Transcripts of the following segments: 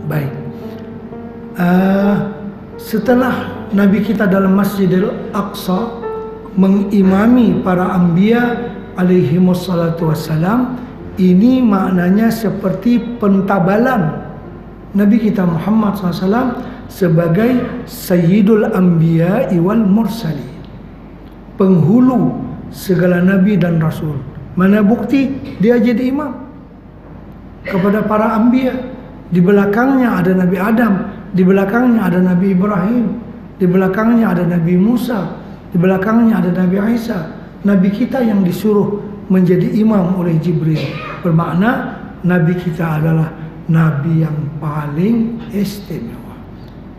Baik. Setelah Nabi kita dalam Masjidil Aqsa mengimami para anbiya alaihimussalatu wassalam, ini maknanya seperti pentabalan Nabi kita Muhammad SAW sebagai Sayyidul Anbiya wal Mursali, penghulu segala Nabi dan Rasul. Mana bukti dia jadi imam kepada para anbiya. Di belakangnya ada Nabi Adam, di belakangnya ada Nabi Ibrahim, di belakangnya ada Nabi Musa, di belakangnya ada Nabi Isa. Nabi kita yang disuruh menjadi imam oleh Jibril, bermakna Nabi kita adalah Nabi yang paling istimewa.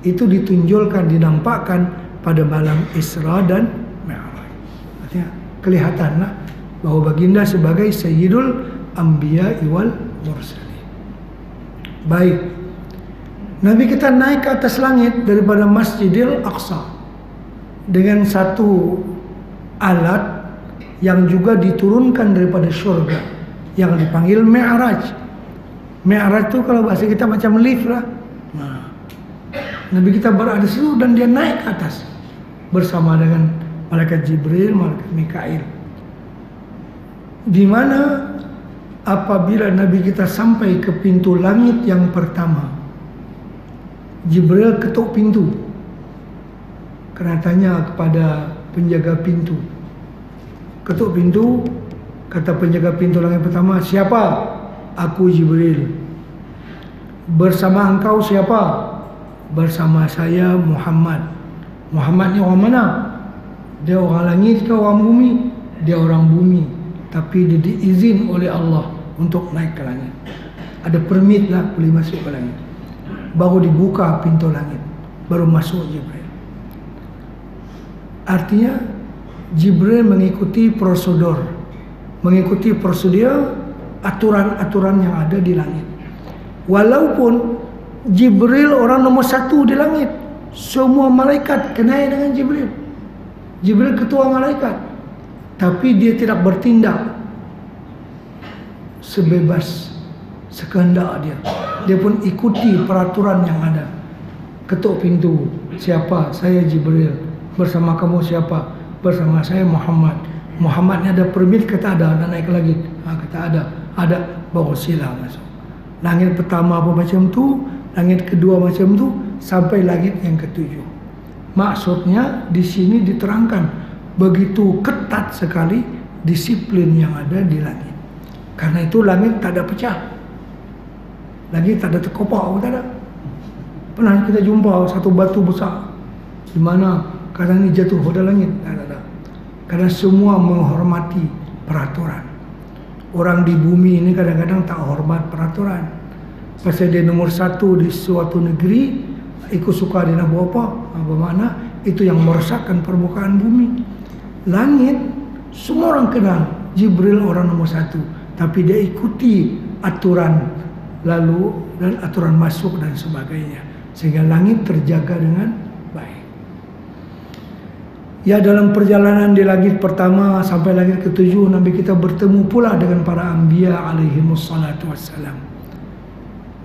Itu ditunjukkan, dinampakkan pada malam Isra dan Mi'raj. Artinya kelihatanlah bahwa baginda sebagai Sayyidul Anbiya wal Mursali. Baik, Nabi kita naik ke atas langit daripada Masjidil Aqsa dengan satu alat yang juga diturunkan daripada syurga yang dipanggil Mi'raj. Mi'raj itu kalau bahasa kita macam lift lah. Nah, Nabi kita berada di situ dan dia naik ke atas bersama dengan malaikat Jibril, malaikat Mikail. Di mana apabila Nabi kita sampai ke pintu langit yang pertama, Jibril ketuk pintu. Kena tanya kepada penjaga pintu. Ketuk pintu, kata penjaga pintu langit pertama, "Siapa?" "Aku Jibril." "Bersama engkau siapa?" "Bersama saya Muhammad." "Muhammad ni orang mana?" "Dia orang langit ke orang bumi?" "Dia orang bumi, tapi dia diizin oleh Allah untuk naik ke langit. Ada permit lah, boleh masuk ke langit." Baru dibuka pintu langit, baru masuk Jibril. Artinya Jibril mengikuti prosedur, aturan-aturan yang ada di langit. Walaupun Jibril orang nomor satu di langit, semua malaikat kenal dengan Jibril. Jibril ketua malaikat, tapi dia tidak bertindak sebebas sekehendak dia. Dia pun ikuti peraturan yang ada. Ketuk pintu, "Siapa?" "Saya Jibril." "Bersama kamu siapa?" "Bersama saya Muhammad." Muhammadnya ada permit, kata ada, dan naik lagi. Kata ada, baru sila masuk. Langit pertama apa macam tu, langit kedua macam tu, sampai langit yang ketujuh. Maksudnya di sini diterangkan begitu ketat sekali disiplin yang ada di langit. Karena itu langit tak ada pecah, langit tak ada terkopak, tak ada. Pernah kita jumpa satu batu besar di mana kadang ini jatuh pada langit, tak ada. Karena semua menghormati peraturan. Orang di bumi ini kadang-kadang tak hormat peraturan. Pasal dia nomor satu di suatu negeri, ikut suka dia nak buat apa, bermakna itu yang merosakkan permukaan bumi. Langit semua orang kenal Jibril orang nomor satu, tapi dia ikuti aturan lalu dan aturan masuk dan sebagainya, sehingga langit terjaga dengan baik. Ya, dalam perjalanan di langit pertama sampai langit ketujuh, Nabi kita bertemu pula dengan para anbiya alaihimussalatu wassalam.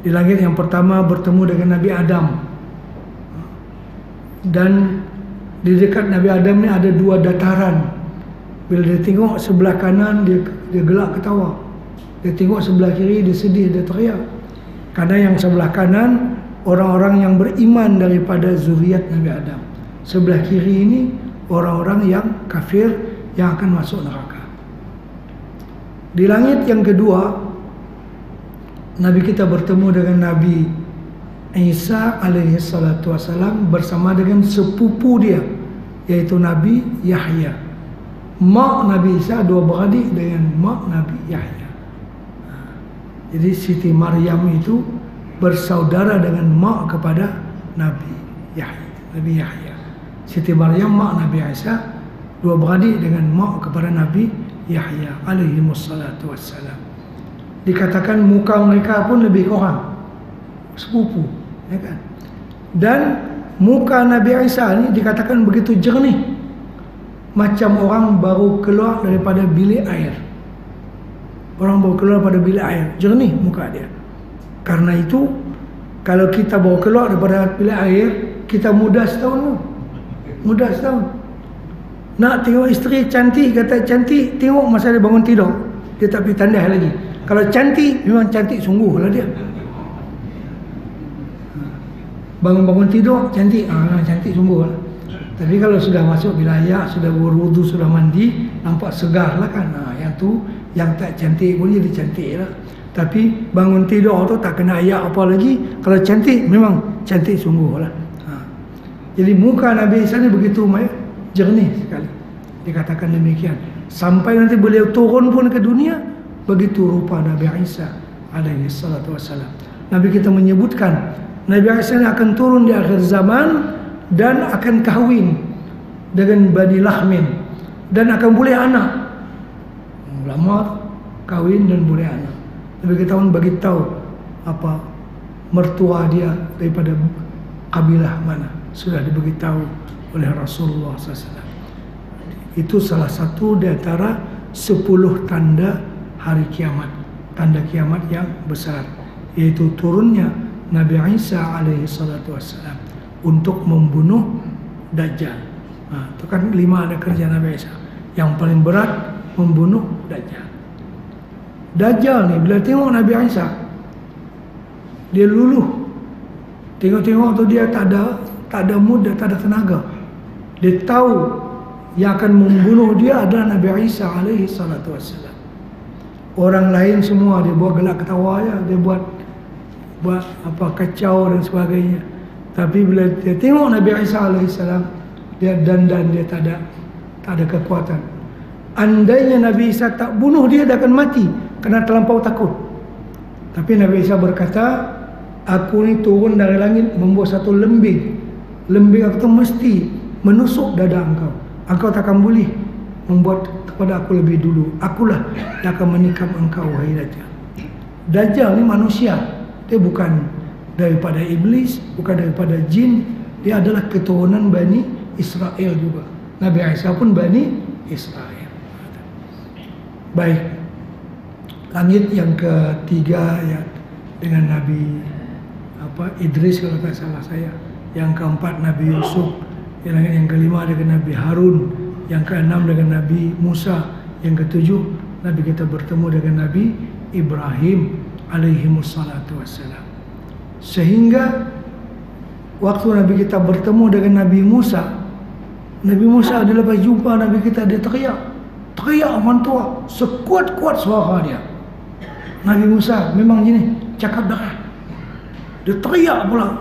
Di langit yang pertama bertemu dengan Nabi Adam. Dan di dekat Nabi Adam ni ada dua dataran. Bila dia tengok sebelah kanan, dia gelak ketawa. Dia tengok sebelah kiri, dia sedih, dia teriak. Karena yang sebelah kanan orang-orang yang beriman daripada zuriat Nabi Adam. Sebelah kiri ini orang-orang yang kafir yang akan masuk neraka. Di langit yang kedua, Nabi kita bertemu dengan Nabi Isa alaihi salatu wassalam bersama dengan sepupu dia, yaitu Nabi Yahya. Mak Nabi Isa dua beradik dengan mak Nabi Yahya. Jadi Siti Maryam itu bersaudara dengan mak kepada Nabi Yahya. Siti Maryam mak Nabi Isa, dua beradik dengan mak kepada Nabi Yahya alaihi wassalatu wassalam. Dikatakan muka mereka pun lebih kurang sepupu, ya kan? Dan muka Nabi Isa ni dikatakan begitu jernih, macam orang baru keluar daripada bilik air. Orang baru keluar daripada bilik air, jernih muka dia. Karena itu Kalau kita bawa keluar daripada bilik air, kita mudah setahun tu. Mudah setahun. Nak tengok isteri cantik, kata cantik, tengok masa dia bangun tidur. Dia tak pergi tandas lagi. Kalau cantik, memang cantik sungguh lah dia. Bangun-bangun tidur, cantik. Cantik sungguh lah. Tapi kalau sudah masuk bilik, sudah berwudu, sudah mandi, nampak segar lah kan. Yang tu, yang tak cantik pun jadi cantik lah. Tapi bangun tidur tu tak kena ayak apa lagi. Kalau cantik, memang cantik sungguh lah. Jadi muka Nabi Isa ni begitu jernih sekali. Dikatakan demikian. Sampai nanti beliau turun pun ke dunia, begitu rupa Nabi Isa alaihi salatu wassalam. Nabi kita menyebutkan Nabi Isa akan turun di akhir zaman dan akan kahwin dengan Bani Lahmin dan akan boleh anak. Lama kahwin dan boleh anak. Nabi kita pun bagi tahu apa mertua dia daripada kabilah mana, sudah diberitahu oleh Rasulullah SAW. Itu salah satu di antara 10 tanda hari kiamat, tanda kiamat yang besar, yaitu turunnya Nabi Isa alaihi salatu wassalam untuk membunuh Dajjal. Itu kan 5 ada kerja Nabi Isa. Yang paling berat membunuh Dajjal. Dajjal ni bila tengok Nabi Isa, dia luluh. Tengok-tengok tu dia tak ada mood, tak ada tenaga. Dia tahu yang akan membunuh dia adalah Nabi Isa alaihi salatu wassalam. Orang lain semua dia buat gelak ketawa ya, dia buat apa kacau dan sebagainya. Tapi bila dia tengok Nabi Isa alaihi salam, dia dandan, dia tak ada kekuatan. Andainya Nabi Isa tak bunuh dia, dia akan mati kerana terlampau takut. Tapi Nabi Isa berkata, aku ni turun dari langit membawa satu lembing. Lembing aku tu mesti menusuk dada engkau. Engkau takkan boleh membuat kepada aku lebih dulu. Akulah yang akan menikam engkau, wahai Dajjal. Dajjal ni manusia. Dia bukan daripada iblis, bukan daripada jin. Dia adalah keturunan Bani Israel juga. Nabi Isa pun Bani Israel. Baik. Langit yang ketiga ya dengan Nabi Idris kalau tak salah saya. Yang keempat Nabi Yusuf. Yang kelima dengan Nabi Harun. Yang keenam dengan Nabi Musa. Yang ketujuh Nabi kita bertemu dengan Nabi Ibrahim alaihi wassalatu wassalam. Sehingga waktu Nabi kita bertemu dengan Nabi Musa dia lepas jumpa Nabi kita, dia teriak mantua sekuat-kuat suara dia. Nabi Musa memang gini, cakap deras. Dia teriak pula,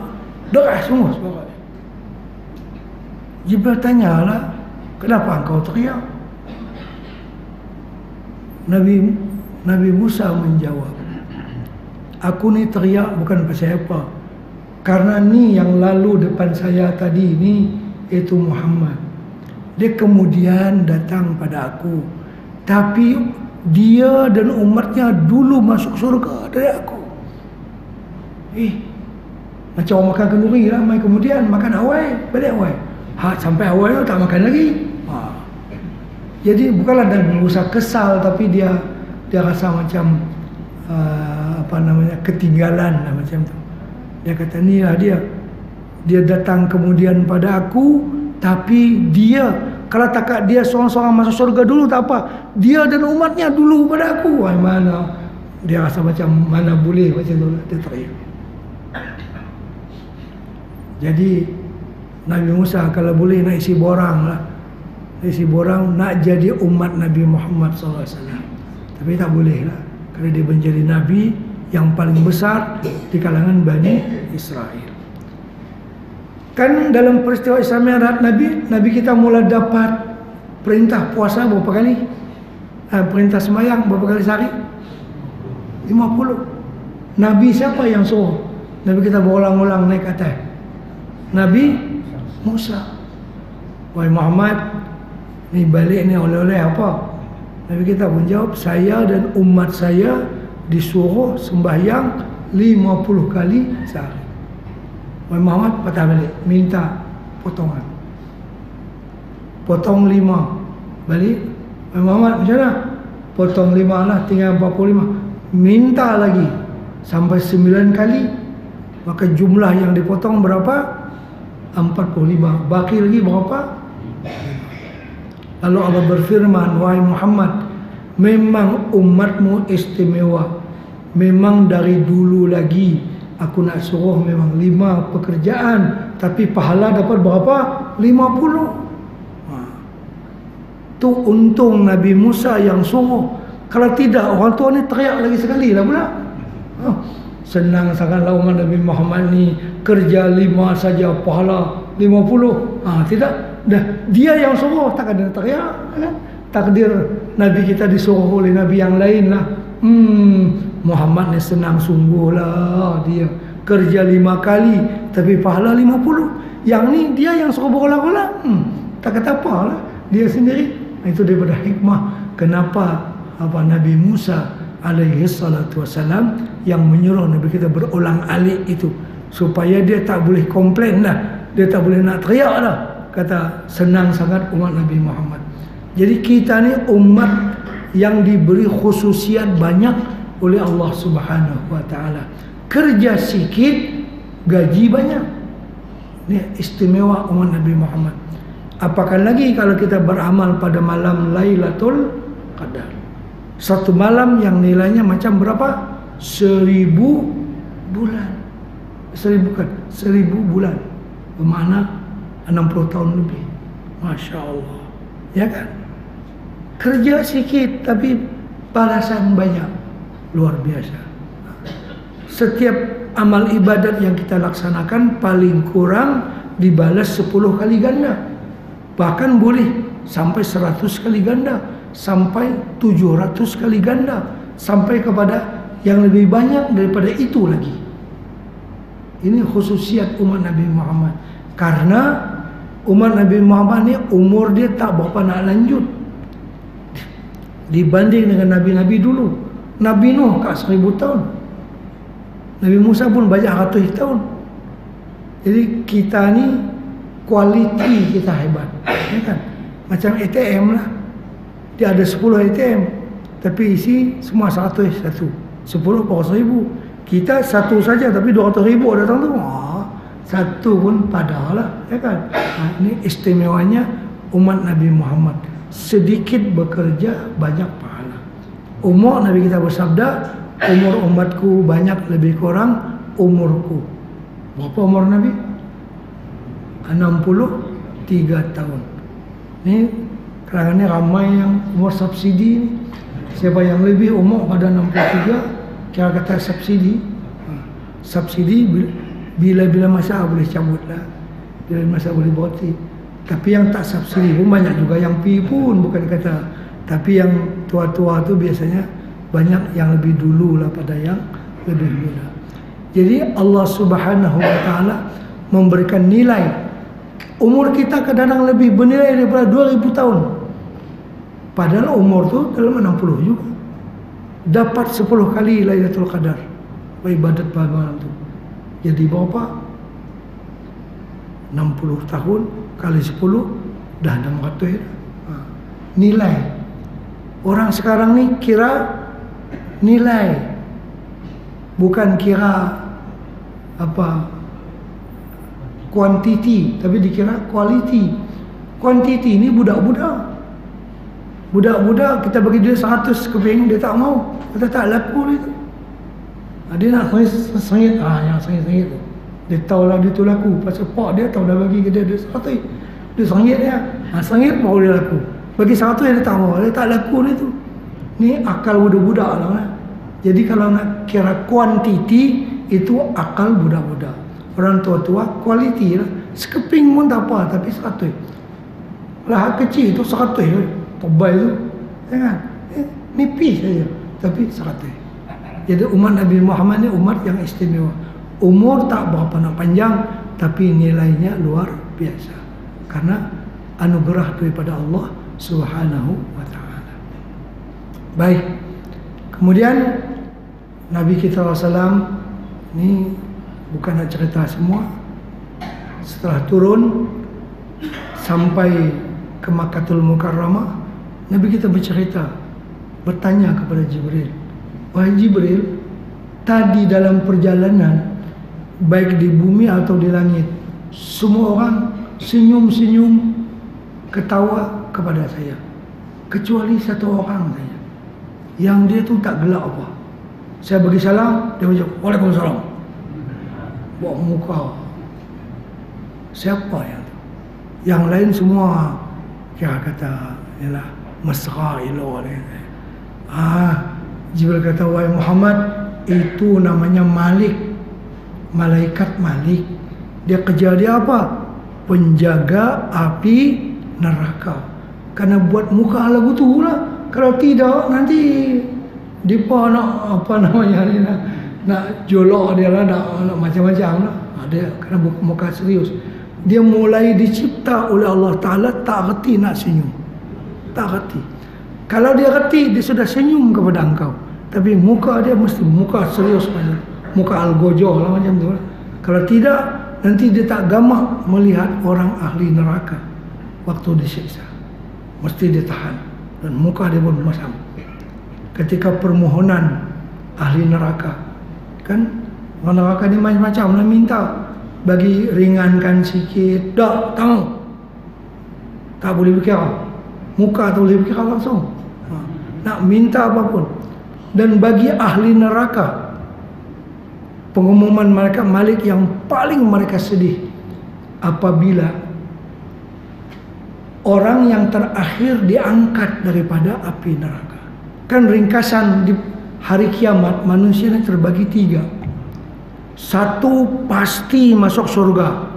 deras semua suara dia. Jibril tanyalah, kenapa engkau teriak? Nabi Musa menjawab, aku ni teriak bukan pasal apa. Karena ni yang lalu depan saya tadi ni, itu Muhammad. Dia kemudian datang pada aku. Tapi dia dan umatnya dulu masuk surga dari aku. Macam orang makan kenduri lah, mai kemudian makan awal, balik awal. Sampai awal tu tak makan lagi. Jadi bukanlah Nabi Musa kesal, tapi dia rasa macam ketinggalan lah, macam tu. Dia kata ni lah dia datang kemudian pada aku, tapi dia kalau takat dia seorang-seorang masuk surga dulu tak apa, dia dan umatnya dulu pada aku. Mana dia rasa macam mana boleh macam tu, dia teriak. Jadi Nabi Musa kalau boleh nak isi borang lah, isi borang nak jadi umat Nabi Muhammad SAW. Tapi tak boleh lah, kerana dia menjadi Nabi yang paling besar di kalangan Bani Israel. Kan dalam peristiwa Isra Nabi kita mula dapat perintah puasa berapa kali? Perintah sembahyang berapa kali sehari? 50. Nabi siapa yang suruh? Nabi kita berulang-ulang naik ke atas. Nabi Musa. Wahai Muhammad, ni balik ni oleh-oleh apa? Nabi kita pun jawab, saya dan umat saya disuruh sembahyang 50 kali sehari. Wahai Muhammad, patah balik, minta potongan. Potong 5 balik. Wahai Muhammad, macam mana? Potong 5 lah, tinggal 45. Minta lagi sampai 9 kali. Maka jumlah yang dipotong berapa? 45. Baki lagi berapa? Lalu Allah berfirman, wahai Muhammad, memang umatmu istimewa. Memang dari dulu lagi aku nak suruh memang 5 pekerjaan, tapi pahala dapat berapa? 50. Tu untung Nabi Musa yang suruh. Kalau tidak, orang tua ni teriak lagi sekali lah pula. Senang sangatlah umat Nabi Muhammad ni, kerja 5 saja pahala 50. Tidak, dah dia yang suruh, takkan dia teriak. Takdir Nabi kita disuruh oleh Nabi yang lain lah. Muhammad ni senang sungguh lah, dia kerja 5 kali tapi pahala 50. Yang ni dia yang suruh berulang-ulang. Tak kata apa lah, dia sendiri. Itu daripada hikmah kenapa Nabi Musa alaihi salatu wassalam yang menyuruh Nabi kita berulang-alik itu, supaya dia tak boleh komplain lah, dia tak boleh nak teriak lah, kata senang sangat umat Nabi Muhammad. Jadi kita ni umat yang diberi khususiat banyak oleh Allah Subhanahu wa taala. Kerja sikit, gaji banyak. Ini istimewa umat Nabi Muhammad. Apakah lagi kalau kita beramal pada malam Lailatul Qadar. Satu malam yang nilainya macam berapa? 1000 bulan. 1000 bulan. Bermakna 60 tahun lebih. Masya Allah. Ya kan? Kerja sikit tapi balasan banyak. Luar biasa. Setiap amal ibadat yang kita laksanakan paling kurang dibalas 10 kali ganda. Bahkan boleh sampai 100 kali ganda, sampai 700 kali ganda, sampai kepada yang lebih banyak daripada itu lagi. Ini khususiat umat Nabi Muhammad. Karena umat Nabi Muhammad ni umur dia tak berapa nak lanjut dibanding dengan Nabi-Nabi dulu. Nabi Nuh kat 1000 tahun, Nabi Musa pun banyak ratus tahun. Jadi kita ni kualiti kita hebat, ya kan? Macam ATM lah, dia ada 10 ATM tapi isi semua 100 satu, 10 per 1000. Kita satu saja tapi 200,000 datang tu, satu pun padah lah, ya kan? Ini istimewanya umat Nabi Muhammad, sedikit bekerja banyak pahala. Umur Nabi kita bersabda, umur umatku banyak lebih kurang umurku. Berapa umur Nabi? 63 tahun. Ini kalangan ni ramai yang umur subsidi ni. Siapa yang lebih umur pada 63, kira kata subsidi. Subsidi bila-bila masa boleh cabut lah, bila masa boleh berhenti. Tapi yang tak subsidi pun banyak juga yang pergi pun, bukan kata. Tapi yang tua-tua tu biasanya banyak yang lebih dulu lah pada yang lebih muda. Jadi Allah Subhanahu wa taala memberikan nilai. Umur kita kadang-kadang lebih bernilai daripada 2000 tahun. Padahal umur tu dalam 60 juga. Dapat 10 kali Lailatul Qadar ibadat pada malam tu. Jadi berapa? 60 tahun kali 10 dah 600 ya. Nilai. Orang sekarang ni kira nilai, bukan kira kuantiti, tapi dikira quality. Quantity ni budak-budak. Budak-budak kita bagi dia 100 keping, dia tak mau. Kata tak laku dia tu. Dia nak sengit, yang sengit-sengit tu. Dia tahu lah dia tu laku. Pasal pak dia tahu dah bagi ke dia 100. Dia sengit dia. Sengit baru dia laku. Bagi 100 dia tak mau. Dia tak laku dia tu. Ni akal budak-budak lah. Jadi kalau nak kira kuantiti, itu akal budak-budak. Orang tua-tua kualiti lah. Sekeping pun tak apa, tapi 100. Lah kecil tu 100 je. Tebal tu, jangan nipis saja, tapi 100. Jadi umat Nabi Muhammad ni umat yang istimewa. Umur tak berapa nak panjang, tapi nilainya luar biasa. Karena anugerah daripada Allah Subhanahu wa taala. Baik. Kemudian Nabi kita SAW ni bukan nak cerita semua. Setelah turun sampai ke Makkahul Mukarramah, Nabi kita bercerita, bertanya kepada Jibril, wahai Jibril, tadi dalam perjalanan baik di bumi atau di langit, semua orang senyum-senyum, ketawa kepada saya, kecuali satu orang saja, yang dia tu tak gelak apa. Saya bagi salam, dia menjawab Waalaikumsalam, bawa muka. Siapa yang tu? Yang lain semua kira kata ialah mesra elok. Jibril kata, wahai Muhammad, itu namanya Malik, malaikat Malik. Dia kerja dia apa? Penjaga api neraka. Karena buat muka lagu tu lah. Kalau tidak nanti depa nak apa namanya ni, nak jolok dia lah, nak macam-macam lah. Dia kena muka serius. Dia mulai dicipta oleh Allah Ta'ala tak reti nak senyum, tak reti. Kalau dia reti, dia sudah senyum kepada engkau, tapi muka dia mesti muka serius, muka algojo lah macam tu lah. Kalau tidak, nanti dia tak gamak melihat orang ahli neraka waktu disiksa. Mesti dia tahan, dan muka dia pun masam. Ketika permohonan ahli neraka, kan orang neraka ni macam-macam nak minta, bagi ringankan sikit, tak tahu, tak boleh berkira, muka tak boleh berkira langsung, nak minta apapun. Dan bagi ahli neraka, pengumuman mereka Malik yang paling mereka sedih apabila orang yang terakhir diangkat daripada api neraka. Kan ringkasan di hari kiamat manusia ini terbagi 3. Satu pasti masuk surga,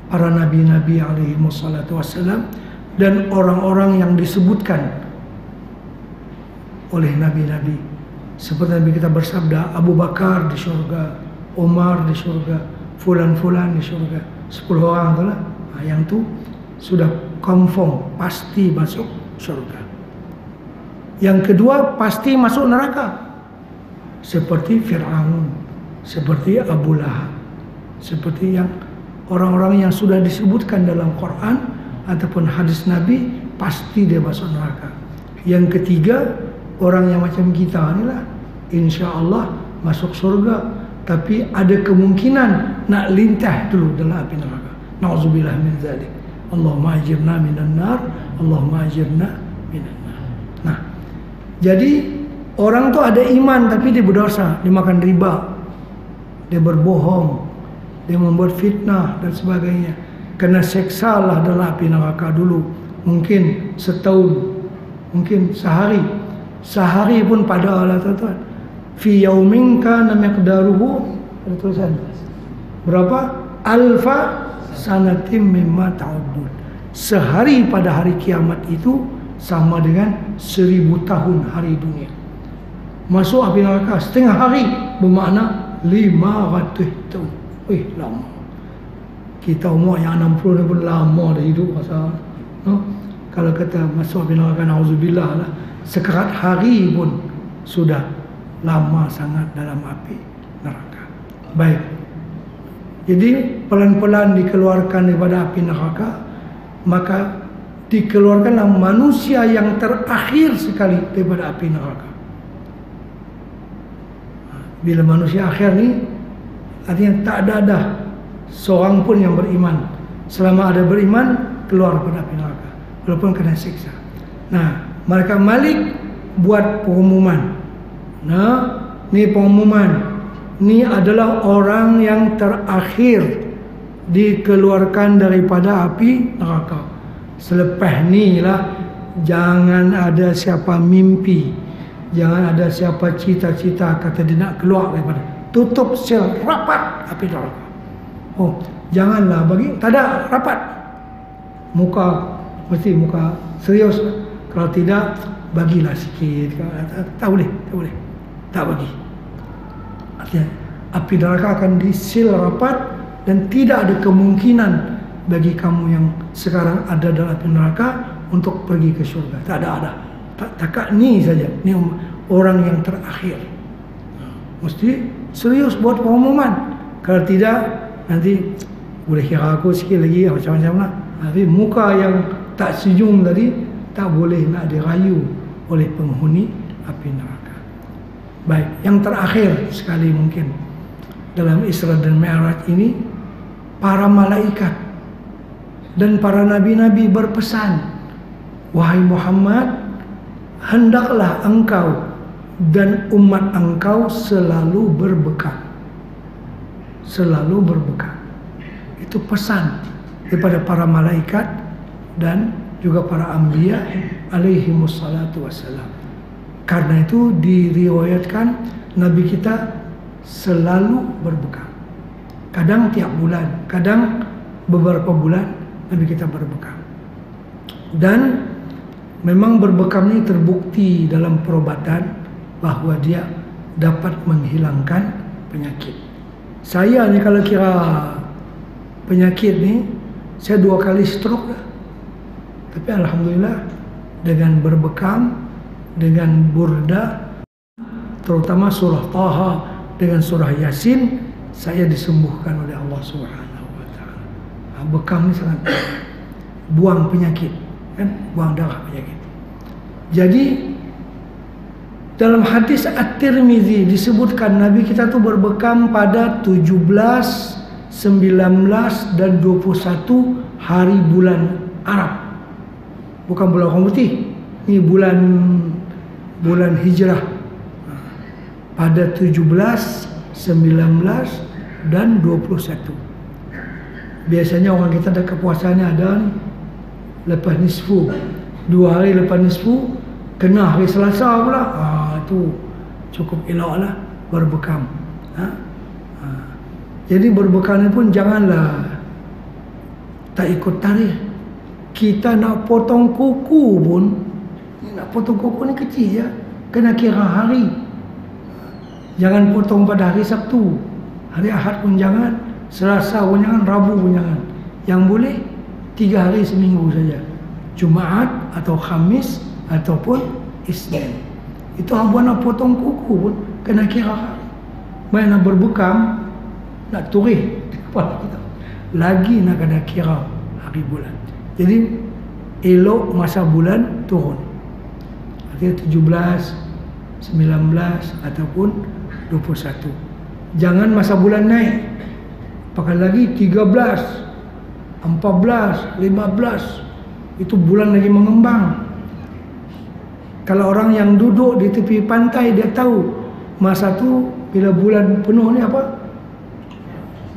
para nabi-nabi alaihi wassalatu wassalam, dan orang-orang yang disebutkan oleh nabi-nabi. Seperti Nabi kita bersabda, Abu Bakar di surga, Umar di surga, fulan-fulan di surga. 10 orang tu lah. Yang tu sudah confirm pasti masuk surga. Yang kedua pasti masuk neraka, seperti Fir'aun, seperti Abu Lahab, seperti yang orang-orang yang sudah disebutkan dalam Quran ataupun hadis Nabi, pasti dia masuk neraka. Yang ketiga, orang yang macam kita ni lah, insya Allah masuk surga, tapi ada kemungkinan nak lintah dulu dalam api neraka. Na'udzubillah min zalik. Allahumma ajirna minan nar, Allahumma ajirna minan nar. Nah, jadi orang tu ada iman tapi dia berdosa, dia makan riba, dia berbohong, dia membuat fitnah dan sebagainya. Kena seksa lah dalam api neraka dulu, mungkin setahun, mungkin sehari pun pada Allah tuan-tuan. Fi yaumin kana miqdaruhu, tulisan berapa? Alfa sanatim mimma ta'udun. Sehari pada hari kiamat itu sama dengan 1000 tahun hari dunia. Masuk api neraka setengah hari bermakna 500 tahun. Lama. Kita umur yang 60 ni pun lama dah hidup masa. Kalau kata masuk api neraka, na'udzubillah lah, sekerat hari pun sudah lama sangat dalam api neraka. Baik. Jadi pelan-pelan dikeluarkan daripada api neraka, maka dikeluarkanlah manusia yang terakhir sekali daripada api neraka. Bila manusia akhir ni, artinya tak ada dah seorang pun yang beriman. Selama ada beriman, keluar daripada api neraka, walaupun kena siksa. Nah, mereka Malik buat pengumuman. Nah, ni pengumuman. Ni adalah orang yang terakhir dikeluarkan daripada api neraka. Selepas ni lah, jangan ada siapa mimpi, jangan ada siapa cita-cita kata dia nak keluar daripada. Tutup sel rapat api neraka. Oh, janganlah bagi, tak ada rapat. Muka mesti muka serius. Kalau tidak, bagilah sikit. Tak boleh, tak bagi. Artinya api neraka akan disil rapat dan tidak ada kemungkinan bagi kamu yang sekarang ada dalam api neraka untuk pergi ke syurga. Tak ada. Tak ni saja. Ni orang yang terakhir. Mesti serius buat pengumuman. Kalau tidak, nanti boleh kira aku sikit lagi macam-macam lah. Tapi muka yang tak senyum tadi tak boleh nak dirayu oleh penghuni api neraka. Baik, yang terakhir sekali mungkin dalam Isra dan Mi'raj ini, para malaikat dan para nabi-nabi berpesan, wahai Muhammad, hendaklah engkau dan umat engkau selalu berbekam. Selalu berbekam. Itu pesan daripada para malaikat dan juga para anbiya alaihimussalatu wassalam. Karena itu diriwayatkan Nabi kita selalu berbekam. Kadang tiap bulan, kadang beberapa bulan Nabi kita berbekam. Dan memang berbekam ini terbukti dalam perubatan bahwa dia dapat menghilangkan penyakit. Saya ni kalau kira penyakit ni, saya 2 kali stroke dah. Tapi alhamdulillah dengan berbekam, dengan burda, terutama surah Taha dengan surah Yasin, saya disembuhkan oleh Allah Subhanahu wa taala. Bekam ni sangat buang penyakit, kan? Buang darah penyakit. Jadi dalam hadis At-Tirmizi disebutkan Nabi kita tu berbekam pada 17, 19 dan 21 hari bulan Arab. Bukan bulan orang putih. Ini bulan Hijrah. Pada 17, 19 dan 21. Biasanya orang kita ada kepuasannya ada ni, lepas nisfu, 2 hari lepas nisfu kena hari Selasa pula. Itu cukup eloklah berbekam. Jadi berbekam ni pun janganlah tak ikut tarikh. Kita nak potong kuku pun, nak potong kuku ni kecil je, kena kira hari. Jangan potong pada hari Sabtu, hari Ahad pun jangan, Selasa pun jangan, Rabu pun jangan. Yang boleh 3 hari seminggu saja, Jumaat atau Khamis ataupun Isnin. Itu hamba nak potong kuku pun kena kira hari. Main nak berbekam, nak turih di kepala kita, lagi nak kena kira hari bulan. Jadi elok masa bulan turun, artinya 17, 19 ataupun 21. Jangan masa bulan naik, pakai lagi 13, 14, 15. Itu bulan lagi mengembang. Kalau orang yang duduk di tepi pantai, dia tahu masa tu bila bulan penuh ni apa?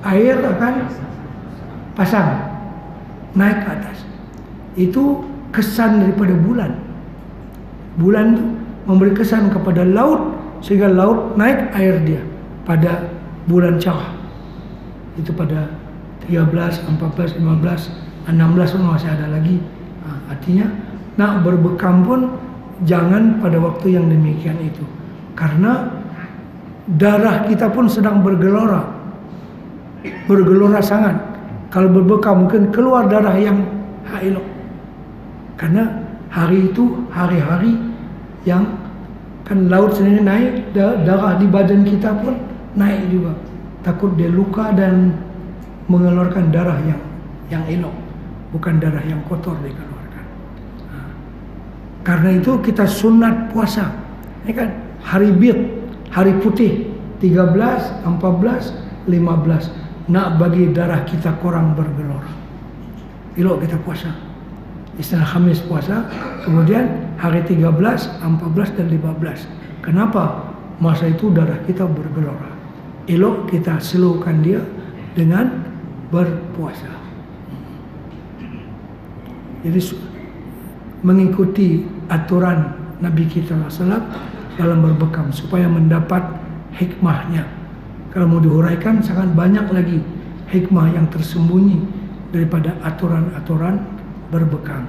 Air akan pasang, naik ke atas. Itu kesan daripada bulan. Bulan tu memberi kesan kepada laut, sehingga laut naik air dia pada bulan cerah. Itu pada 13, 14, 15, 16 pun masih ada lagi. Artinya nak berbekam pun jangan pada waktu yang demikian itu, karena darah kita pun sedang bergelora sangat. Kalau berbekam mungkin keluar darah yang elok, karena hari itu hari-hari yang kan laut sendiri naik, darah di badan kita pun naik juga. Takut dia luka dan mengeluarkan darah yang elok, bukan darah yang kotor dikeluarkan. Karena itu kita sunat puasa. Ini kan hari bid, hari putih, 13, 14, 15. Nak bagi darah kita kurang bergelora, elok kita puasa. Istilah Khamis puasa, kemudian hari 13, 14 dan 15. Kenapa? Masa itu darah kita bergelora. Elok kita slowkan dia dengan berpuasa. Jadi mengikuti aturan Nabi kita SAW dalam berbekam supaya mendapat hikmahnya. Kalau mau dihuraikan sangat banyak lagi hikmah yang tersembunyi daripada aturan-aturan berbekam.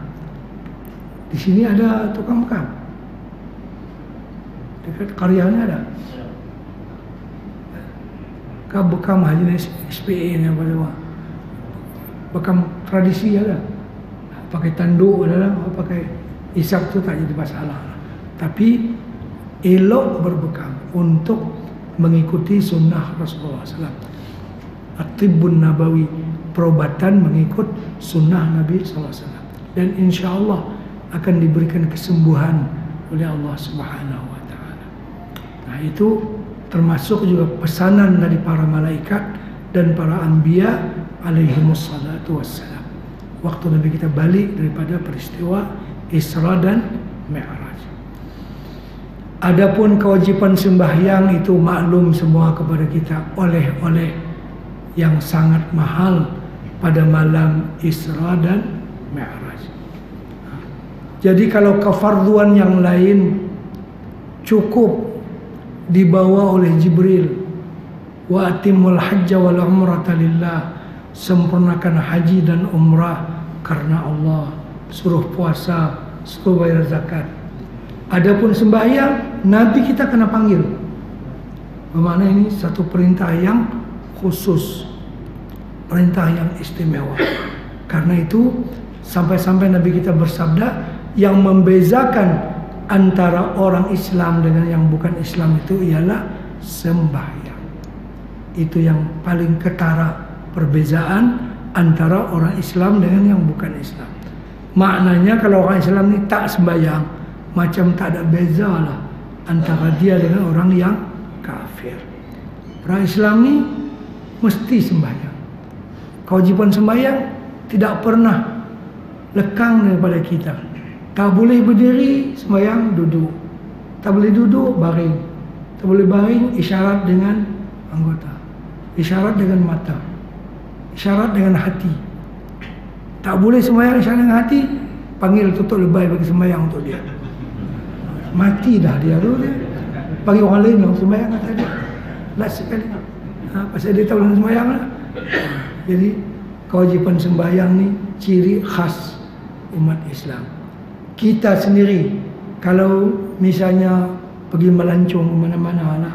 Di sini ada tukang bekam. Dekat karyanya ada. Kau bekam haji SPA ni apa? Bekam tradisi ada. Pakai tanduk adalah, pakai isap tu tak jadi masalah. Tapi elok berbekam untuk mengikuti sunnah Rasulullah SAW. At-Tibbun Nabawi, perubatan mengikut sunnah Nabi SAW. Dan insya Allah akan diberikan kesembuhan oleh Allah Subhanahu Wa Taala. Nah itu termasuk juga pesanan dari para malaikat dan para anbiya alaihimussalatu wassalam waktu Nabi kita balik daripada peristiwa Isra dan Mi'raj. Adapun kewajiban sembahyang itu maklum semua kepada kita, oleh-oleh yang sangat mahal pada malam Isra dan Mi'raj. Jadi kalau kefarduan yang lain cukup dibawa oleh Jibril, wa atimul hajja wal umrata lillah, sempurnakan haji dan umrah karena Allah, suruh puasa, suruh bayar zakat. Adapun sembahyang, Nabi kita kena panggil. Bermakna ini satu perintah yang khusus, perintah yang istimewa. Karena itu sampai-sampai Nabi kita bersabda, yang membezakan antara orang Islam dengan yang bukan Islam itu ialah sembahyang. Itu yang paling ketara perbezaan antara orang Islam dengan yang bukan Islam. Maknanya kalau orang Islam ini tak sembahyang, macam tak ada beza lah antara dia dengan orang yang kafir. Orang Islam ni mesti sembahyang. Kewajiban sembahyang tidak pernah lekang daripada kita. Tak boleh berdiri sembahyang duduk, tak boleh duduk baring, tak boleh baring isyarat dengan anggota, isyarat dengan mata, isyarat dengan hati. Tak boleh sembahyang isyarat dengan hati, panggil tutup lebay bagi sembahyang untuk dia. Mati dah dia tu dia. Bagi orang lain lah sembahyang kata dia. Last sekali. Pasal dia tahu sembahyang lah. Jadi kewajiban sembahyang ni ciri khas umat Islam. Kita sendiri kalau misalnya pergi melancong ke mana-mana lah,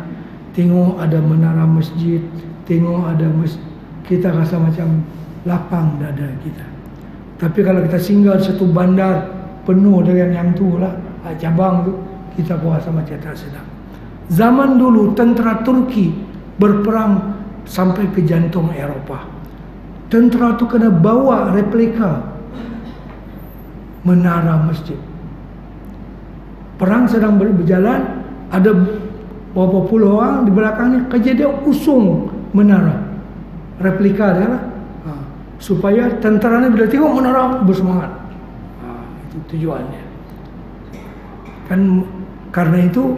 tengok ada menara masjid, tengok ada kita rasa macam lapang dada kita. Tapi kalau kita singgah satu bandar penuh dengan yang tu lah, cabang tu, kita pun rasa macam tak sedap. Zaman dulu tentera Turki berperang sampai ke jantung Eropah. Tentera tu kena bawa replika menara masjid. Perang sedang berjalan, ada beberapa puluh orang di belakang ni, kerja dia usung menara replika dia lah, supaya tentera ni bila tengok menara bersemangat. Itu tujuannya. Kan karena itu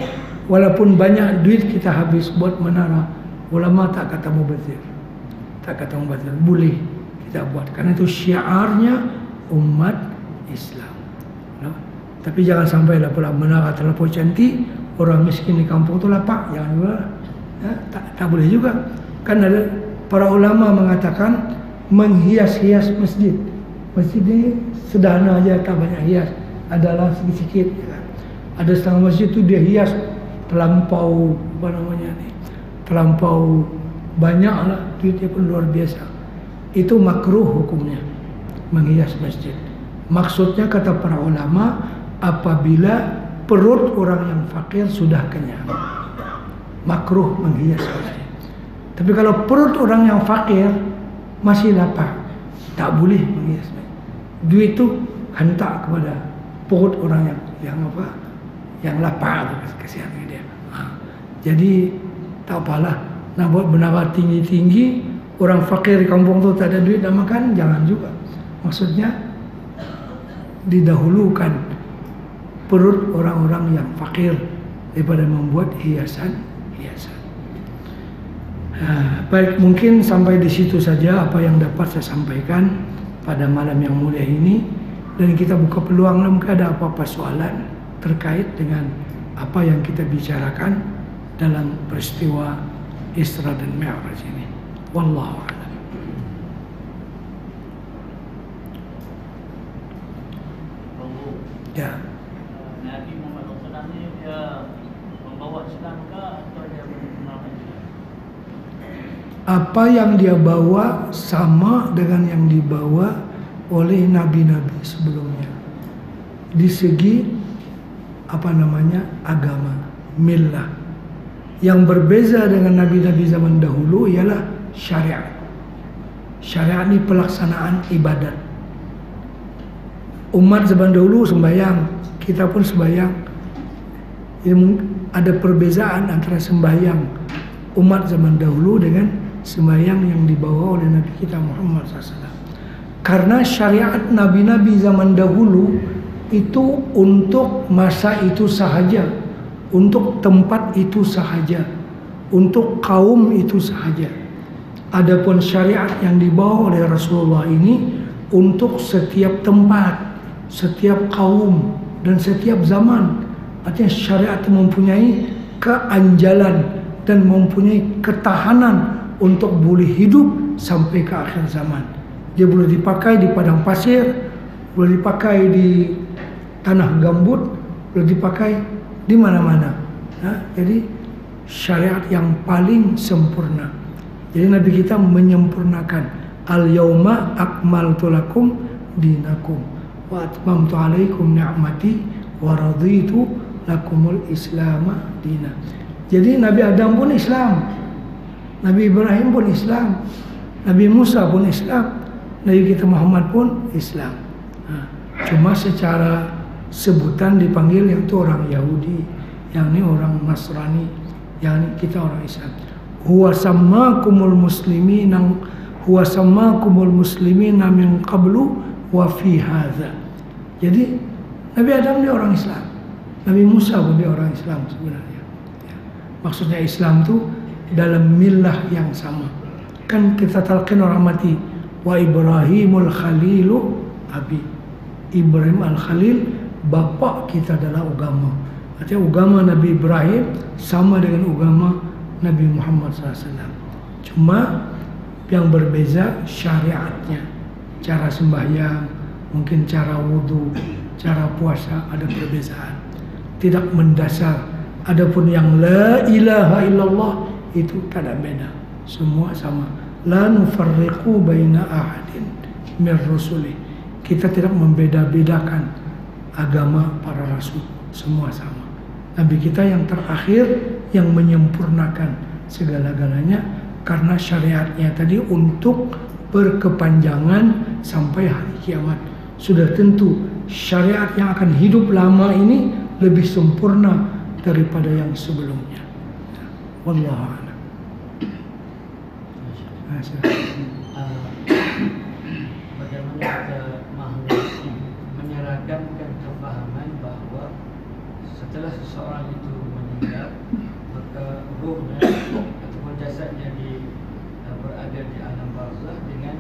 walaupun banyak duit kita habis buat menara, ulama tak kata mubazir, tak kata mubazir, boleh kita buat karena itu syiarnya umat Islam. No? Tapi jangan sampailah pula menara terlalu cantik, orang miskin di kampung tu lapak, jangan juga. Tak boleh juga. Kan ada para ulama mengatakan menghias-hias masjid. Masjid ni sederhana aja, tak banyak hias, adalah sikit-sikit. Ada setengah masjid tu dia hias terlampau, apa namanya ni, terlampau banyak lah, duitnya pun luar biasa. Itu makruh hukumnya, menghias masjid. Maksudnya kata para ulama, apabila perut orang yang fakir sudah kenyang, makruh menghias masjid. Tapi kalau perut orang yang fakir masih lapar, tak boleh menghias masjid. Duit tu hantar kepada perut orang yang apa, yang lapar, kasihan dia. Jadi tak apalah nak buat menara tinggi-tinggi, orang fakir di kampung tu tak ada duit nak makan, jangan juga. Maksudnya didahulukan perut orang-orang yang fakir daripada membuat hiasan-hiasan. Baik, mungkin sampai di situ saja apa yang dapat saya sampaikan pada malam yang mulia ini, dan kita buka peluang mungkin ada apa-apa soalan terkait dengan apa yang kita bicarakan dalam peristiwa Isra dan Mi'raj ini. Wallahu a'lam. Ya. Nabi Muhammad SAW ni dia membawa Islam ke atau dia mengenalkan Islam? Apa yang dia bawa sama dengan yang dibawa oleh nabi-nabi sebelumnya. Di segi apa namanya agama, millah. Yang berbeza dengan nabi-nabi zaman dahulu ialah syariat. Syariat ni pelaksanaan ibadat. Umat zaman dahulu sembahyang, kita pun sembahyang. Ada perbezaan antara sembahyang umat zaman dahulu dengan sembahyang yang dibawa oleh Nabi kita Muhammad SAW. Karena syariat nabi-nabi zaman dahulu itu untuk masa itu sahaja, untuk tempat itu sahaja, untuk kaum itu sahaja. Adapun syariat yang dibawa oleh Rasulullah ini untuk setiap tempat, setiap kaum, dan setiap zaman. Artinya syariat itu mempunyai keanjalan dan mempunyai ketahanan untuk boleh hidup sampai ke akhir zaman. Dia boleh dipakai di padang pasir, boleh dipakai di tanah gambut, boleh dipakai di mana-mana. Jadi syariat yang paling sempurna. Jadi Nabi kita menyempurnakan al-yauma akmaltu lakum dinakum wa atmamtu alaikum ni'mati wa raditu lakumul islama dina. Jadi Nabi Adam pun Islam, Nabi Ibrahim pun Islam, Nabi Musa pun Islam, Nabi kita Muhammad pun Islam. Cuma secara sebutan dipanggil yang itu orang Yahudi, yang ini orang Nasrani, yang ini kita orang Islam. Huwa sammakumul muslimina, huwa sammakumul muslimina min qablu wa fi hadza. Jadi Nabi Adam dia orang Islam, Nabi Musa pun dia orang Islam sebenarnya. Maksudnya Islam itu dalam millah yang sama. Kan kita talqin orang mati, wa Ibrahimul Khalilu abi. Ibrahim al-Khalil bapak kita adalah agama. Artinya agama Nabi Ibrahim sama dengan agama Nabi Muhammad SAW. Cuma yang berbeza syariatnya, cara sembahyang, mungkin cara wudhu, cara puasa ada perbezaan. Tidak mendasar. Adapun yang la ilaha illallah itu tak ada beda. Semua sama. La nufarriqu baina ahadin min rusuli. Kita tidak membeda-bedakan agama para rasul. Semua sama. Nabi kita yang terakhir yang menyempurnakan segala-galanya karena syariatnya tadi untuk berkepanjangan sampai hari kiamat. Sudah tentu syariat yang akan hidup lama ini lebih sempurna daripada yang sebelumnya. Wallahu a'lam. Bagaimana kita menyeragamkan kefahaman bahwa setelah seseorang itu meninggal, maka ruhnya ataupun jasadnya berada di alam barzakh dengan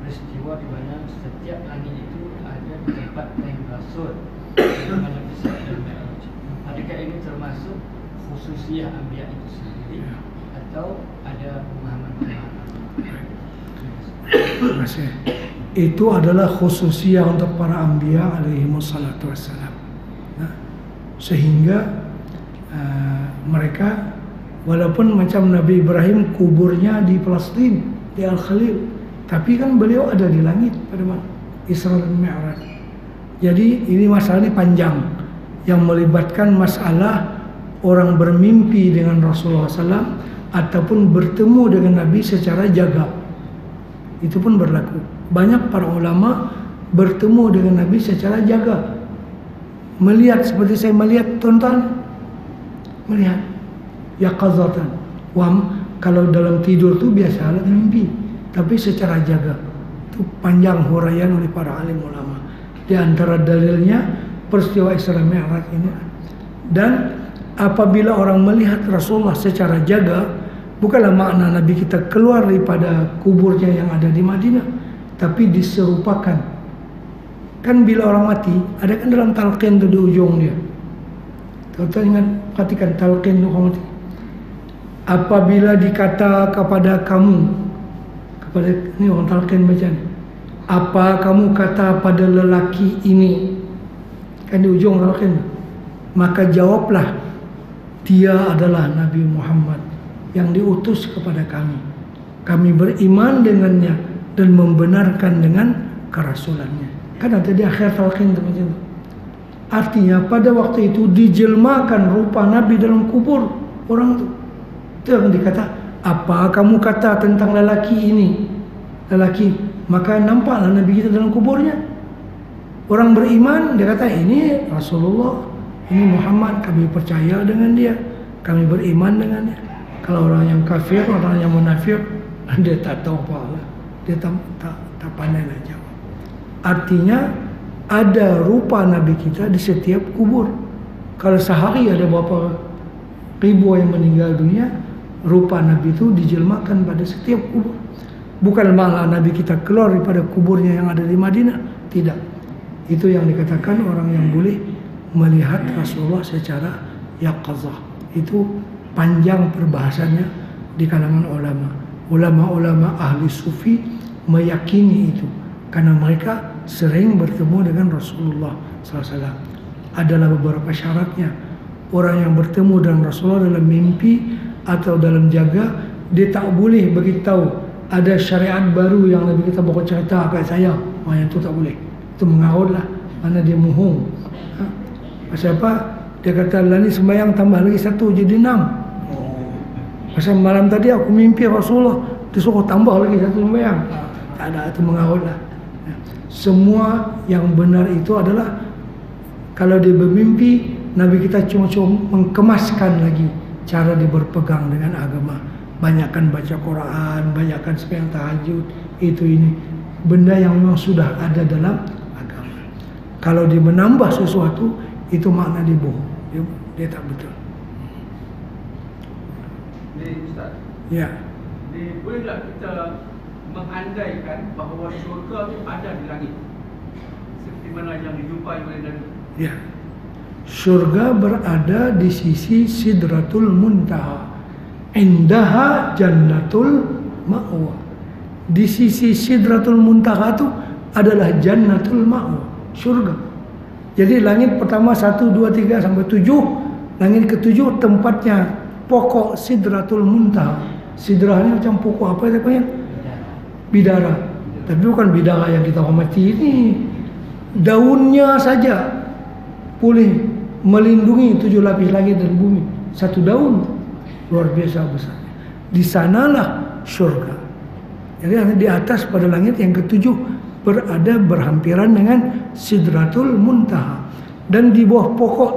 peristiwa di mana setiap langit itu ada di tempat yang rasul dalam Isra dan Mi'raj. Adakah ini termasuk khususiyah anbiya itu sendiri atau ada pemahaman-pemahaman? Terima kasih. Itu adalah khususiyah untuk para anbiya alaihi wassalatu wassalam. Sehingga mereka walaupun macam Nabi Ibrahim kuburnya di Palestina, di Al-Khalil, tapi kan beliau ada di langit pada Isra dan Mi'raj. Jadi ini masalah ini panjang yang melibatkan masalah orang bermimpi dengan Rasulullah SAW ataupun bertemu dengan Nabi secara jaga. Itu pun berlaku. Banyak para ulama bertemu dengan Nabi secara jaga. Melihat seperti saya melihat tuan-tuan, melihat yaqazatan. Kalau dalam tidur itu biasa alat mimpi, tapi secara jaga. Itu panjang huraian oleh para alim ulama. Di antara dalilnya peristiwa Isra Mi'raj ini. Dan apabila orang melihat Rasulullah secara jaga, bukanlah makna Nabi kita keluar daripada kuburnya yang ada di Madinah, tapi diserupakan. Kan bila orang mati, ada kan dalam talqin itu di ujung dia. Tuan-tuan ingat, perhatikan talqin itu orang mati. Apabila dikata kepada kamu, kepada ini orang talqin baca ni, apa kamu kata pada lelaki ini? Kan di ujung talqin. Maka jawablah, dia adalah Nabi Muhammad yang diutus kepada kami. Kami beriman dengannya dan membenarkan dengan kerasulannya. Kan ada di akhir talqin itu macam itu. Artinya pada waktu itu dijelmakan rupa Nabi dalam kubur orang itu. Itu yang dikata, apa kamu kata tentang lelaki ini? Lelaki, maka nampaklah Nabi kita dalam kuburnya. Orang beriman dia kata ini Rasulullah, ini Muhammad, kami percaya dengan dia, kami beriman dengannya. Kalau orang yang kafir, orang yang munafik, dia tak tahu apa, dia tak pandai nak jawab. Artinya ada rupa Nabi kita di setiap kubur. Kalau sehari ada berapa ribu yang meninggal dunia, rupa Nabi itu dijelmakan pada setiap kubur. Bukan malah Nabi kita keluar daripada kuburnya yang ada di Madinah. Tidak. Itu yang dikatakan orang yang boleh melihat Rasulullah secara yaqazah. Itu panjang perbahasannya di kalangan ulama. Ulama-ulama ahli sufi meyakini itu, karena mereka sering bertemu dengan Rasulullah SAW. Adalah beberapa syaratnya. Orang yang bertemu dengan Rasulullah dalam mimpi atau dalam jaga, dia tak boleh beritahu ada syariat baru yang Nabi kita bawa cerita kat saya. Yang itu tak boleh. Itu mengarutlah, mana dia mohong. Pasal apa? Dia kata, lah ni sembahyang tambah lagi 1 jadi 6. Pasal malam tadi aku mimpi Rasulullah, dia suruh tambah lagi 1 sembahyang. Tak ada, itu mengarutlah. Semua yang benar itu adalah kalau dia bermimpi, Nabi kita cuma mengemaskan lagi cara dia berpegang dengan agama. Banyakkan baca Quran, banyakkan sembahyang tahajud, itu ini. Benda yang memang sudah ada dalam agama. Kalau dia menambah sesuatu, itu makna dia bohong. Dia tak betul. Jadi Ustaz, Ya. bolehlah kita mengandaikan bahawa syurga itu ada di langit, seperti mana yang dijumpai oleh Nabi? Ya. Syurga berada di sisi Sidratul Muntaha. Indaha Jannatul Ma'wa. Di sisi Sidratul Muntaha itu adalah Jannatul Ma'wa, syurga. Jadi langit pertama 1, 2, 3 sampai 7. Langit ke-7 tempatnya pokok Sidratul Muntaha. Sidrah ni macam pokok apa dia panggil? Bidara. Tapi bukan bidara yang kita hormati ini. Daunnya saja boleh melindungi 7 lapis langit dan bumi. 1 daun luar biasa besar. Di sanalah syurga. Jadi di atas pada langit yang ke-7 berada berhampiran dengan Sidratul Muntaha. Dan di bawah pokok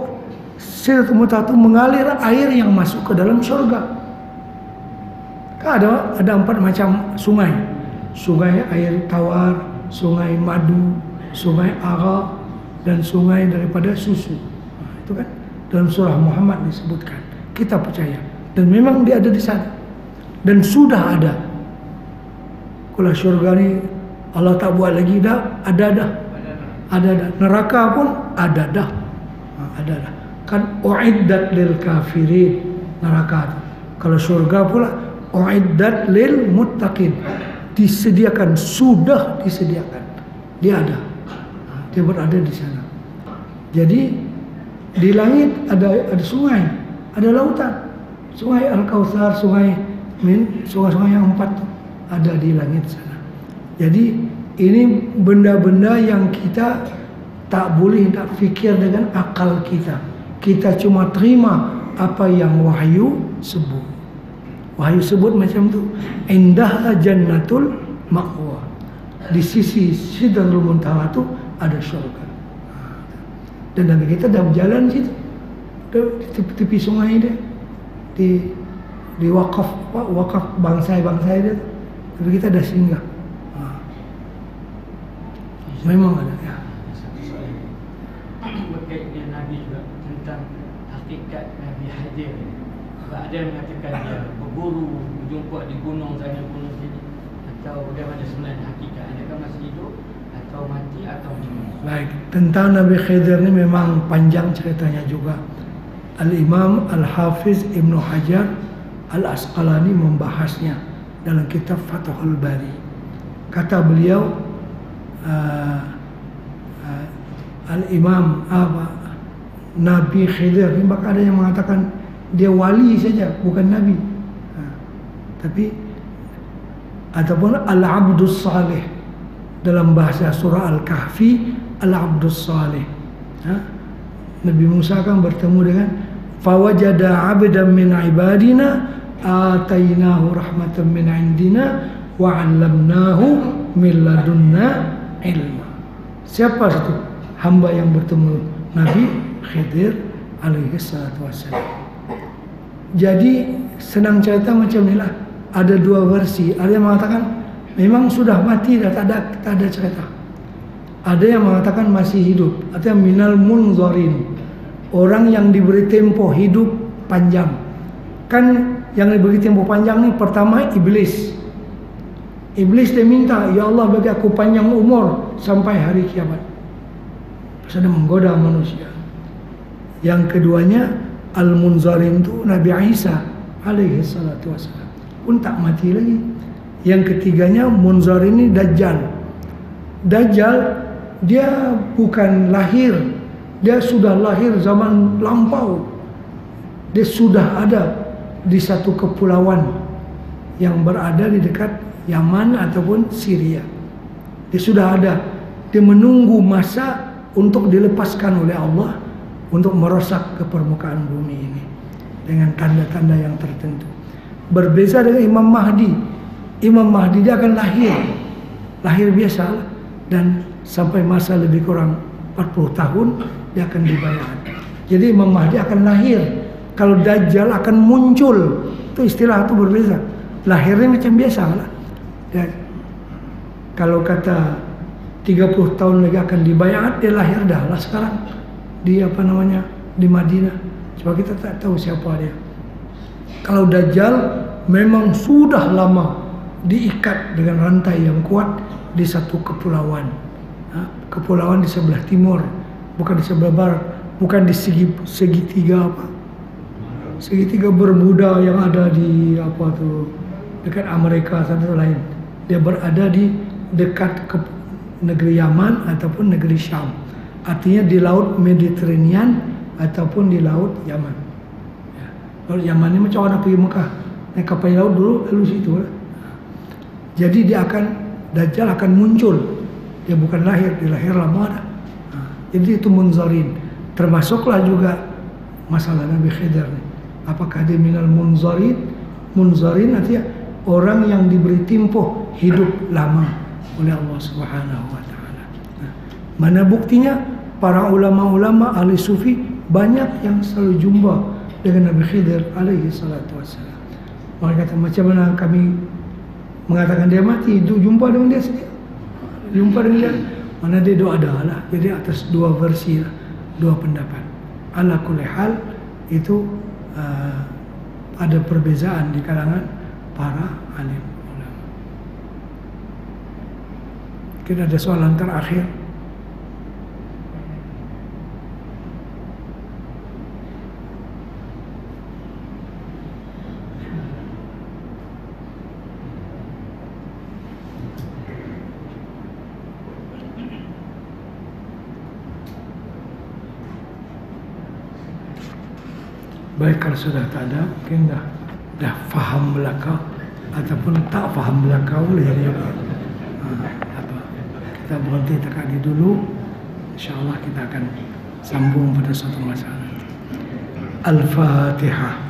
Sidratul Muntaha itu mengalir air yang masuk ke dalam syurga. Kan ada 4 macam sungai. Sungai air tawar, sungai madu, sungai arak, dan sungai daripada susu. Itu kan dalam surah Muhammad disebutkan. Kita percaya. Dan memang dia ada di sana. Dan sudah ada. Kalau syurga ni Allah tak buat lagi dah, ada dah. Ada dah. Neraka pun ada dah. Ada dah. Kan uiddat lil kafirin, neraka tu. Kalau syurga pula uiddat lil muttaqin. Disediakan, sudah disediakan. Dia ada. Dia berada di sana. Jadi di langit ada sungai, ada lautan. Sungai Al-Kautsar, sungai-sungai yang 4 ada di langit sana. Jadi ini benda-benda yang kita tak boleh nak fikir dengan akal kita. Kita cuma terima apa yang wahyu sebut. Wahyu sebut macam tu. Indah Jannatul Ma'wa. Di sisi Sidratul Muntaha tu ada syurga. Dan Nabi kita dah berjalan situ, di tepi sungai dia, di wakaf bangsai dia. Tapi kita dah singgah. Memang ada. Ya. Berkait dengan Nabi juga tentang hakikat Nabi hadir. Sebab ada yang mengatakan dia berburu, berjumpa di gunung sana, gunung sini. Atau bagaimana sebenarnya hakikat? Adakah masih hidup atau mati atau gimana? Baik, tentang Nabi Khidir ni memang panjang ceritanya juga. Al-Imam Al-Hafiz Ibn Hajar Al-Asqalani membahasnya dalam kitab Fathul Bari. Kata beliau, Al-Imam Nabi Khidir ni, bahkan ada yang mengatakan dia wali saja, bukan Nabi. Tapi ataupun Al-Abdus Salih dalam bahasa surah Al-Kahfi, Al-Abdus Salih. Nabi Musa kan bertemu dengan fawajada 'abdan min ibadina atainahu rahmatan min indina wa 'allamnahu min ladunna ilma. Siapa itu hamba yang bertemu Nabi Khidir alaihi salatu wassalam. Jadi senang cerita macam inilah. Ada dua versi. Ada yang mengatakan memang sudah mati dan tak ada cerita. Ada yang mengatakan masih hidup. Artinya minal munzarin, orang yang diberi tempo hidup panjang. Kan yang diberi tempo panjang ni pertama iblis. Iblis dia minta, ya Allah bagi aku panjang umur sampai hari kiamat. Pasal dia menggoda manusia. Yang keduanya al-munzarin tu Nabi Isa alaihi salatu wassalam pun tak mati lagi. Yang ketiganya munzarin ini Dajjal. Dajjal dia bukan lahir, dia sudah lahir zaman lampau. Dia sudah ada di satu kepulauan yang berada di dekat Yaman ataupun Syria. Dia sudah ada. Dia menunggu masa untuk dilepaskan oleh Allah untuk merosak ke permukaan bumi ini dengan tanda-tanda yang tertentu. Berbeza dengan Imam Mahdi. Imam Mahdi dia akan lahir biasa dan sampai masa lebih kurang 40 tahun dia akan dibayar. Jadi Imam Mahdi akan lahir. Kalau Dajjal akan muncul. Itu istilah itu berbeza. Lahirnya macam biasa lah. Dan kalau kata 30 tahun lagi akan dibayar, dia lahir dah lah sekarang di di Madinah. Sebab kita tak tahu siapa dia. Kalau Dajjal memang sudah lama diikat dengan rantai yang kuat di satu kepulauan. Kepulauan di sebelah timur, bukan di sebelah barat, bukan di segitiga segitiga Bermuda yang ada di dekat Amerika satu lain. Dia berada di dekat negeri Yaman ataupun negeri Syam. Artinya di laut Mediterranean ataupun di laut Yaman. Laut Yaman ini macam orang pergi Mekah, naik kapal laut dulu lalu situ lah. Jadi Dajjal akan muncul. Dia bukan lahir, dia lahir lama dah. Jadi itu munzarin. Termasuklah juga masalah Nabi Khidir ni. Apakah dia minal munzarin? Munzarin artinya orang yang diberi tempoh hidup lama oleh Allah Subhanahu wa taala. Mana buktinya? Para ulama-ulama ahli sufi banyak yang selalu jumpa dengan Nabi Khidir alaihi salatu wassalam. Mereka kata macam mana kami mengatakan dia mati, jumpa dengan dia sendiri. Jumpa dengan dia, mana dia ada lah. Jadi atas dua versi lah, dua pendapat. Ala kulli hal itu ada perbezaan di kalangan para alim ulama. Kita ada soalan terakhir. Baik, kalau sudah tak ada, mungkin dah faham belakang ataupun tak faham belakang boleh jadi kita berhenti dekat ini dulu. InsyaAllah kita akan sambung pada suatu masa nanti. Al-Fatihah.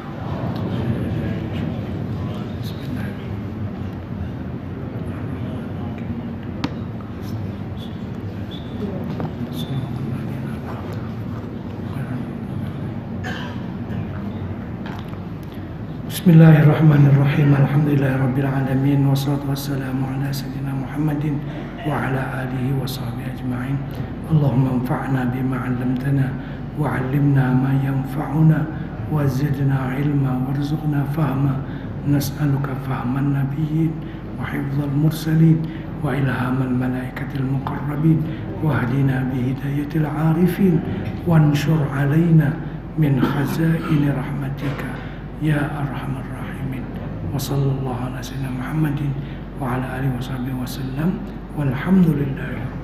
Bismillahirrahmanirrahim. Alhamdulillahirabbil alamin wassalatu wassalamu ala sayyidina Muhammadin wa ala alihi wa sahbihi ajma'in. Allahumma anfa'na bima 'allamtana wa 'allimna ma yanfa'una wa zidna 'ilma warzuqna fahma. Nas'aluka fahman nabiyyin wa hifdzal mursalin wa ilhamal malaikatil muqarrabin wa hdina bi hidayatil 'arifin wanshur 'alaina min khazaini rahmatika ya arhamar rahimin. Wa sallallahu ala sayyidina Muhammadin wa ala alihi wa sahbihi wa sallam. Walhamdulillah.